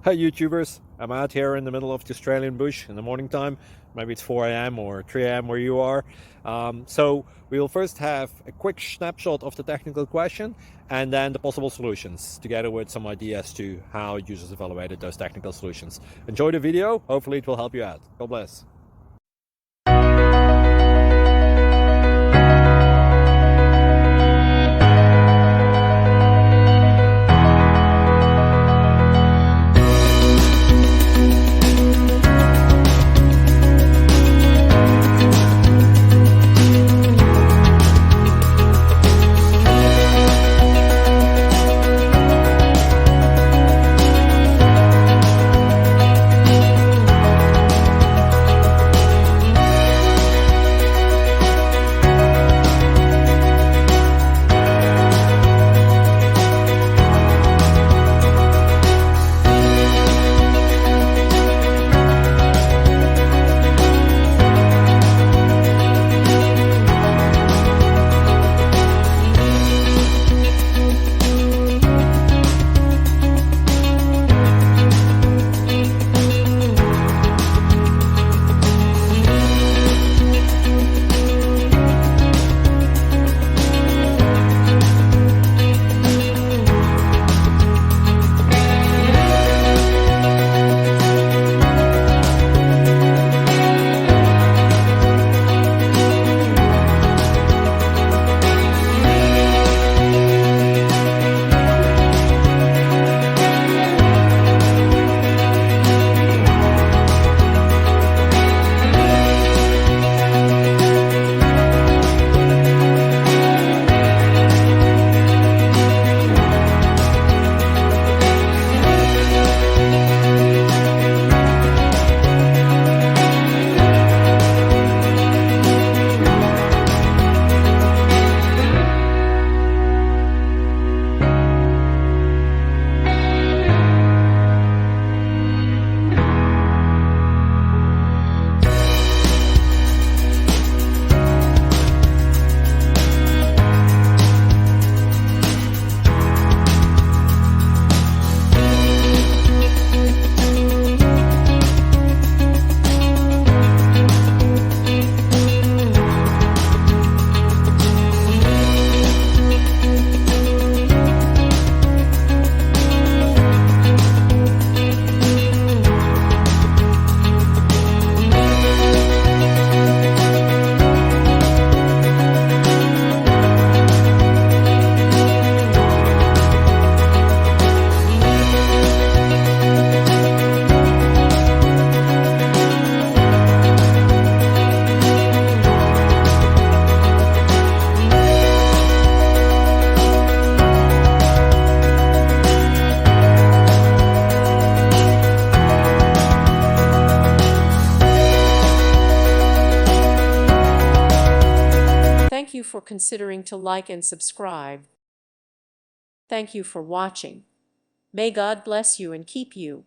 Hi YouTubers, I'm out here in the middle of the Australian bush in the morning time. Maybe it's 4 a.m. or 3 a.m. where you are. So we'll first have a quick snapshot of the technical question and then the possible solutions, together with some ideas to how users evaluated those technical solutions. Enjoy the video, hopefully it will help you out. God bless. Thank you for considering to like and subscribe. Thank you for watching. May God bless you and keep you.